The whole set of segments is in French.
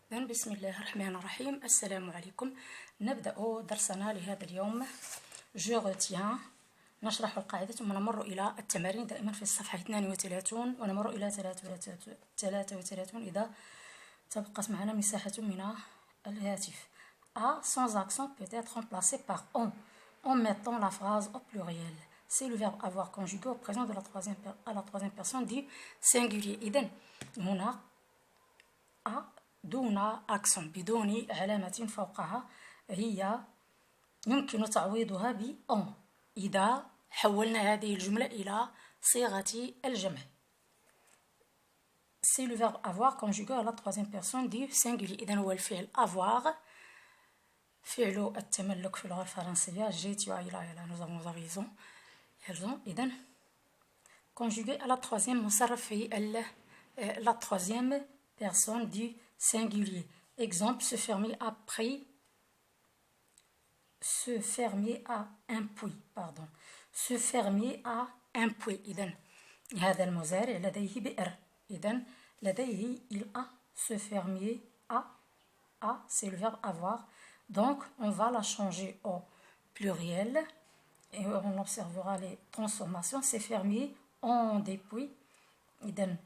بسم الله الرحمن الرحيم. السلام عليكم. نبدأ درسنا لهذا اليوم. جو ريتيان. نشرح القاعدة ثم نمر إلى التمارين دائما في الصفحة 32 ونمر إلى 33 إذا تبقت معنا مساحة من الهاتف. A sans accent peut être remplacé par on en mettant la phrase au pluriel. C'est le verbe avoir conjugué au présent de la troisième personne du singulier. إذن هنا A دون أكسون بدون علامة فوقها هي يمكن تعويضها ب on إذا حولنا هذه الجملة إلى صيغة الجمع. C'est le verbe avoir conjugué à la troisième personne du singulier. إذن هو الفعل avoir فعل التملك في اللغة الفرنسية جيت إلى nous avons raison. إذن conjugué à la troisième مصرف في la troisième personne du singulier. Exemple, ce fermier a un puits. Ce fermier a un puits. إذن هذا المزارع لديه بئر. إذن لديه il a. Ce fermier a. C'est le verbe avoir. Donc on va la changer au pluriel et on observera les transformations. Ces fermiers ont des puits. إذن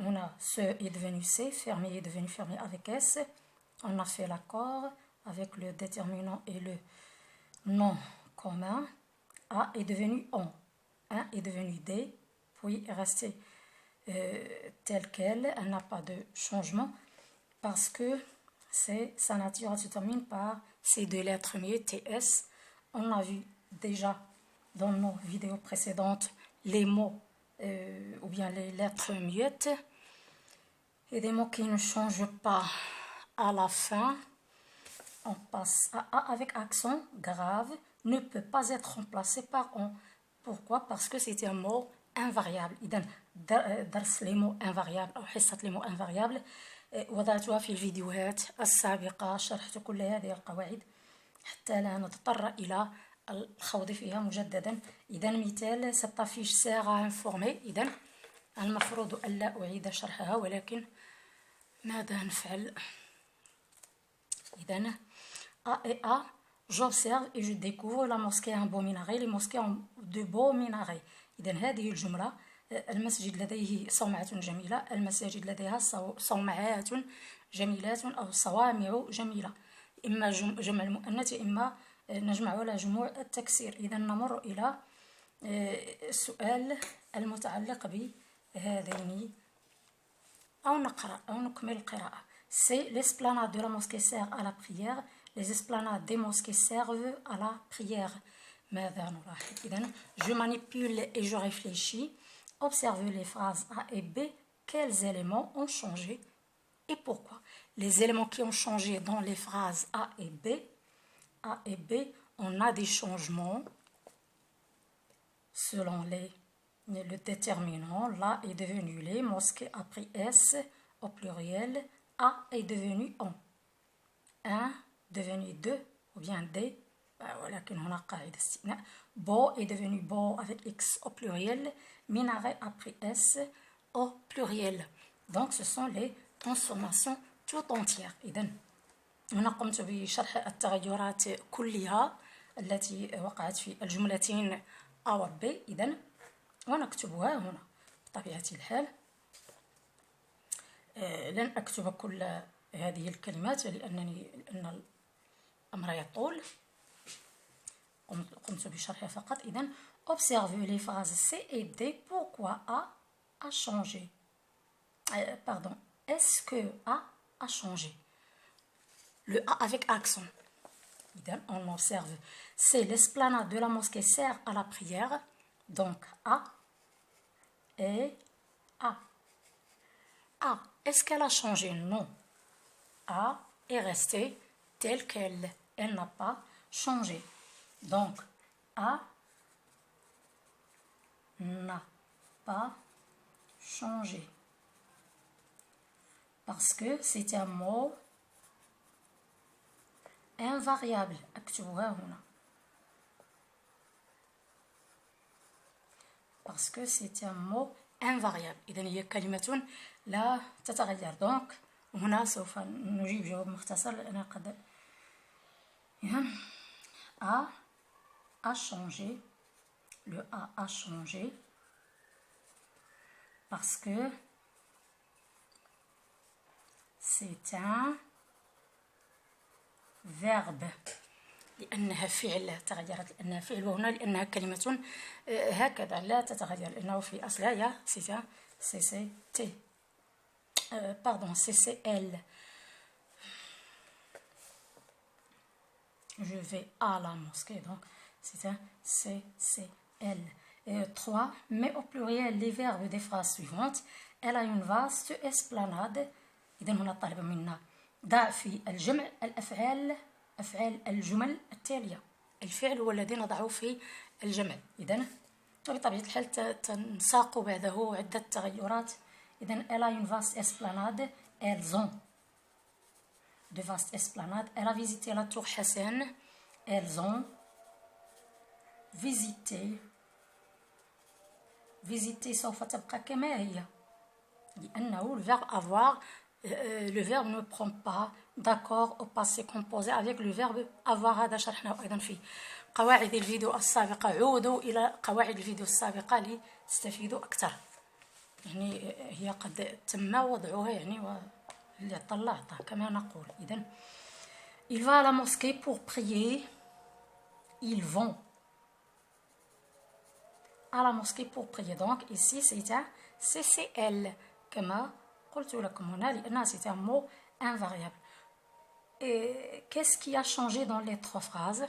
on a ce est devenu C, fermier est devenu fermier avec S. On a fait l'accord avec le déterminant et le nom commun. A est devenu on. Un est devenu D, puis est resté tel quel. Elle n'a pas de changement parce que sa nature se termine par ces deux lettres muettes TS. On a vu déjà dans nos vidéos précédentes les mots ou bien les lettres muettes et des mots qui ne changent pas à la fin. On passe à A avec accent grave ne peut pas être remplacé par on. Pourquoi? Parce que c'est un mot invariable. إذن درس les mots invariables أو حصة les mots invariables وضعتها في الفيديوهات السابقة. شرحت كل هذه القواعد حتى لا نضطر إلى الخوض فيها مجددا. إذن مثال ستافيش ساغا انفورمي. إذن المفروض ألا أعيد شرحها ولكن ماذا نفعل؟ إذن A et A, j'observe et je découvre la mosquée a un beau minaret. Les mosquées ont de beaux minarets. إذن هذه الجملة المسجد لديه صومعة جميلة. المساجد لديها صومعات جميلات أو صوامع جميلة. إما جمع المؤنث إما نجمع على جموع التكسير. إذا نمر إلى السؤال المتعلق بهذين أو نقرأ أو نكمل القراءة. C'est l'esplanade de la mosquée sert à la prière. Les esplanades des mosquées servent à la prière. ماذا نلاحظ؟ إذن je manipule et je réfléchis. Observez les phrases A et B. Quels éléments ont changé et pourquoi? Les éléments qui ont changé dans les phrases A et B, on a des changements selon le déterminant. La est devenu les, mosquée a pris S au pluriel, A est devenu on. 1 devenu 2 ou bien D. ولكن هنا قاعدة استثناء. Beau est devenu beau avec X au pluriel. Minaret a pris S au pluriel. Donc ce sont les transformations tout entières. إذن هنا قمت بشرح التغيرات كلها التي وقعت في الجملتين A و B. إذن ونكتبها هنا بطبيعة الحال. لن أكتب كل هذه الكلمات لأن الأمر يطول. قمت بشرحها فقط. إذن observez les phrases C et D. Pourquoi A a changé? Pardon. Est-ce que A changé? Le A avec accent. On observe. C'est l'esplanade de la mosquée sert à la prière. Donc A et A. A. Est-ce qu'elle a changé? Non. A est restée telle qu'elle. Elle n'a pas changé. Donc A n'a pas changé. Parce que c'est un mot invariable. أكتبها هنا. Parce que c'est un mot invariable. إذن هي كلمة لا تتغير. Donc وهنا سوف نجيب جواب مختصر لأن قد a changé. Le a changé parce que c'est un verbe. لأنها فعل تغيرت، لأنها فعل، وهنا لأنها كلمة هكذا لا تتغير، لأنه في أصلها هي CCT pardon CCL. Je vais à la mosquée, donc c'est un CCL. 3. Mets au pluriel les verbes des phrases suivantes. Elle a une vaste esplanade. إذا هنا طالب منا ضع في الجمع أفعال الجمل التالية. الفعل هو الذي نضعه في الجمع. إذا بطبيعة الحال تنساق بعده عدة تغيرات. إذا elle a une vaste esplanade. Elles ont de vastes esplanades. Elle a visité la tour Hassan. Elles ont visité. Visiter سوف تبقى كما هي لأنه le verbe avoir le verbe ne prend pas d'accord au passé composé avec le verbe avoir. هذا شرحناه أيضا في قواعد الفيديو السابقة. عودوا إلى قواعد الفيديو السابقة لتستفيدوا أكثر. يعني هي قد تم وضعها يعني واللي طلع كما نقول. إذن il va à la mosquée pour prier. Ils vont à la mosquée pour prier. Donc ici c'est un CCL كما قلت لكم هنا لأنها c'est un mot invariable. Et qu'est-ce qui a changé dans les trois phrases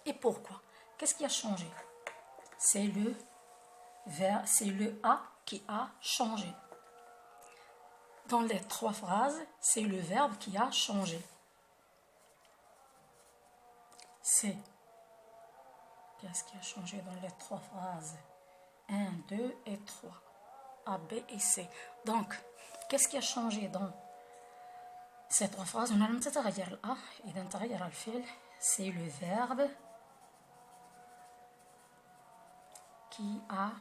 et pourquoi? Qu'est-ce qui a changé? C'est le verbe, c'est le a qui a changé. Dans les trois phrases, c'est le verbe qui a changé. C'est qu'est-ce qui a changé dans les trois phrases? 1, 2 et 3. A, B et C. Donc, qu'est-ce qui a changé dans ces trois phrases? هنا لم تتغير الأ، إذا تغير الفعل. C'est le verbe qui a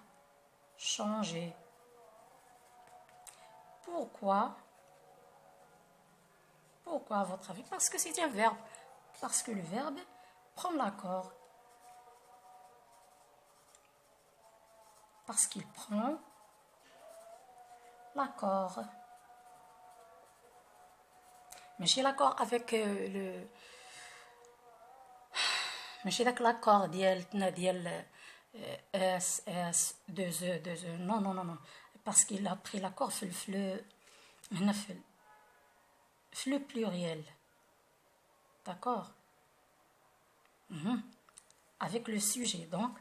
changé. Pourquoi? Pourquoi à votre avis? Parce que c'est un verbe. Parce que le verbe prend l'accord. Parce qu'il prend l'accord. ماشي l'accord avec le ماشي داك l'accord ديال S, 2 E. Non. Parce qu'il a pris l'accord في le pluriel. D'accord? Avec le sujet, donc.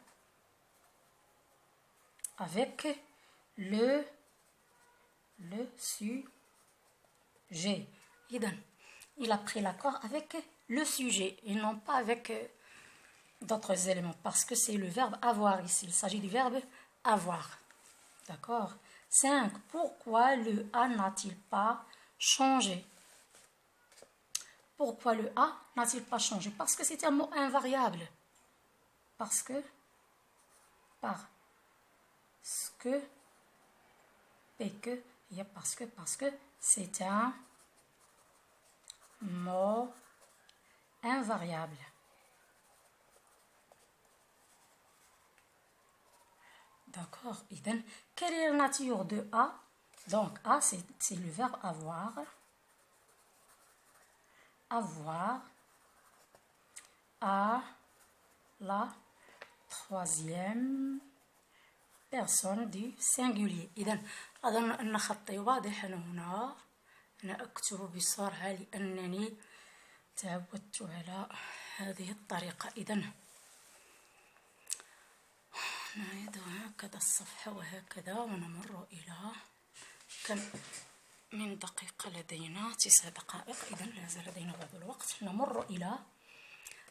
Avec le sujet. Il a pris l'accord avec le sujet et non pas avec d'autres éléments, parce que c'est le verbe avoir ici. Il s'agit du verbe avoir. D'accord? 5. Pourquoi le A n'a-t-il pas changé? Pourquoi le A n'a-t-il pas changé? Parce que c'est un mot invariable. Parce que c'est un mot invariable. D'accord. Quelle est la nature de A? Donc A c'est le verbe avoir. Avoir à la troisième personne du singulier. إذن أظن أن خطي واضح هنا. أنا أكتب بسرعة لأنني تعودت على هذه الطريقة. إذن نعيد هكذا الصفحة وهكذا ونمر إلى كم من دقيقة لدينا 9 دقائق. إذن لا زال لدينا بعض الوقت. نمر إلى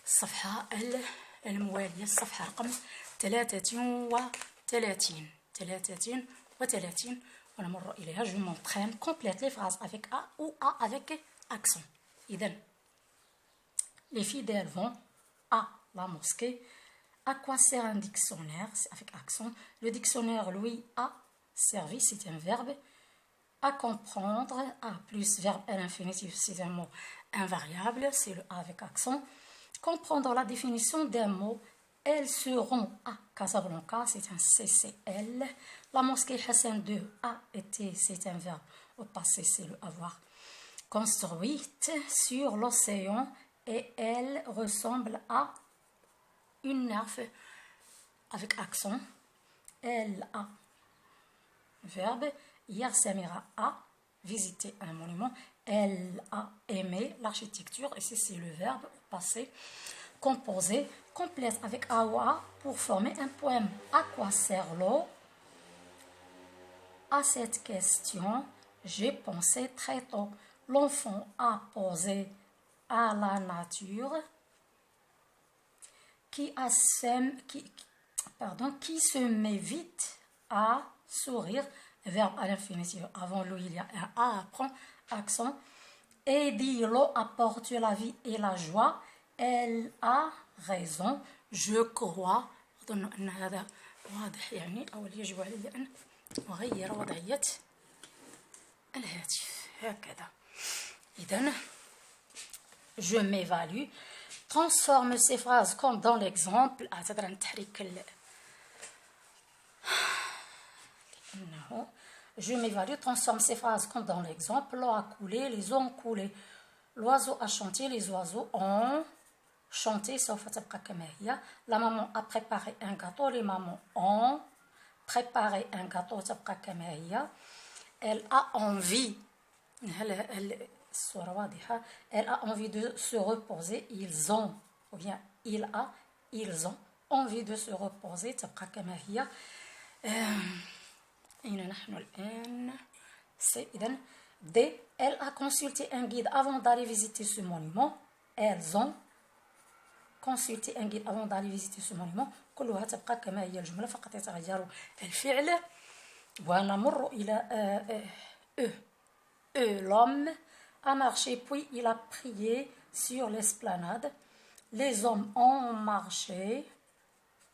الصفحة الموالية، الصفحة رقم 33 ونمر إليها. Je m'entraîne. Complète les phrases avec A ou A avec accent. إذن les fidèles vont à la mosquée. À quoi sert un dictionnaire? C'est avec accent. Le dictionnaire, lui, a servi, c'est un verbe. À comprendre, A plus verbe à l'infinitif, c'est un mot invariable, c'est le A avec accent. Comprendre la définition d'un mot, elles seront à Casablanca, c'est un CCL. La mosquée Hassan II a été, c'est un verbe au passé, c'est le avoir. Construite sur l'océan et elle ressemble à une nerf avec accent. Elle a verbe. Hier, Samira a visité un monument. Elle a aimé l'architecture. Et c'est le verbe passé. Composé, complète avec a ou a pour former un poème. À quoi sert l'eau? À cette question, j'ai pensé très tôt. L'enfant a posé à la nature qui se met vite à sourire, verbe à l'infinitif. Avant lui, il y a un A, prend accent. Et dit l'eau apporte la vie et la joie. Elle a raison, je crois. أظن أن هذا واضح يعني أو يجب علي أن أغير وضعية الهاتف هكذا. إذن je m'évalue. Transforme ces phrases comme dans l'exemple. أعتذر عن التحريك Je m'évalue, transforme ces phrases comme dans l'exemple. L'eau a coulé, les eaux ont coulé. L'oiseau a chanté, les oiseaux ont chanté. La maman a préparé un gâteau, les mamans ont préparé un gâteau. Elle a envie. Elle a envie de se reposer. Ils ont, ou bien ils ont envie de se reposer. أين نحن الآن؟ إذن D. Elle a consulté un guide avant d'aller visiter ce monument. Elles ont consulté un guide avant d'aller visiter ce monument. كلها تبقى كما هي الجملة فقط يتغير الفعل. ونمر إلى L'homme a marché puis il a prié sur l'esplanade. Les hommes ont marché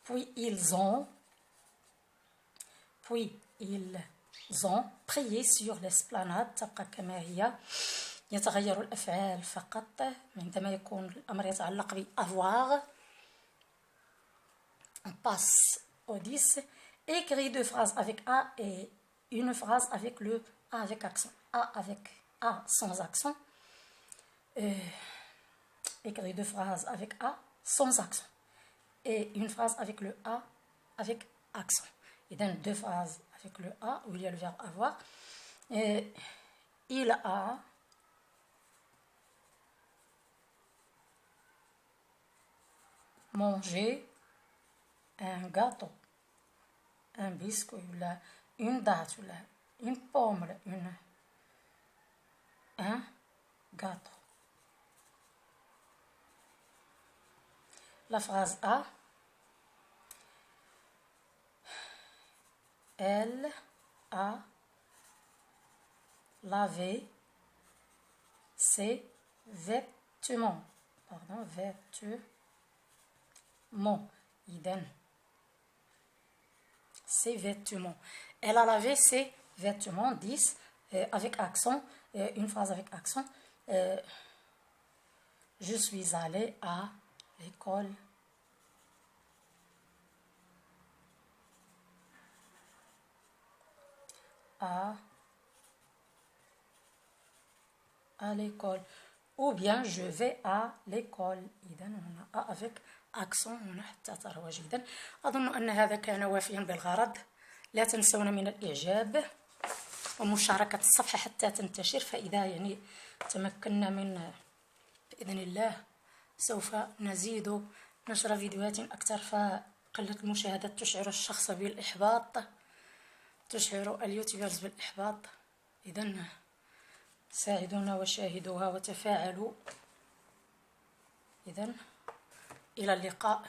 puis ils ont prié sur l'esplanade. تبقى كما هي. يتغير الأفعال فقط عندما يكون الأمر يتعلق بavoir. On passe au 10. Écris deux phrases avec A et une phrase avec le A avec accent. A avec A sans accent. Écris deux phrases avec A sans accent. Et une phrase avec le A avec accent. Il donne deux phrases avec le A où il y a le verbe avoir. Il a mangé un gâteau, un biscuit, une date, une pomme, un gâteau. La phrase A. Elle a lavé ses vêtements. Idem. Ses vêtements. Elle a lavé ses vêtements. 10. Avec accent. Une phrase avec accent. Je suis allée à l'école. À l'école. Ou bien je vais à l'école. إذا هنا avec accent هنا حتى تروى جيدا. أظن أن هذا كان وافيا بالغرض. لا تنسون من الإعجاب ومشاركة الصفحة حتى تنتشر. فإذا يعني تمكنا من بإذن الله سوف نزيد نشر فيديوهات أكثر. فقلة المشاهدات تشعر الشخص بالإحباط، تشعر اليوتيوبرز بالإحباط. إذن ساعدونا وشاهدوها وتفاعلوا. إذن إلى اللقاء.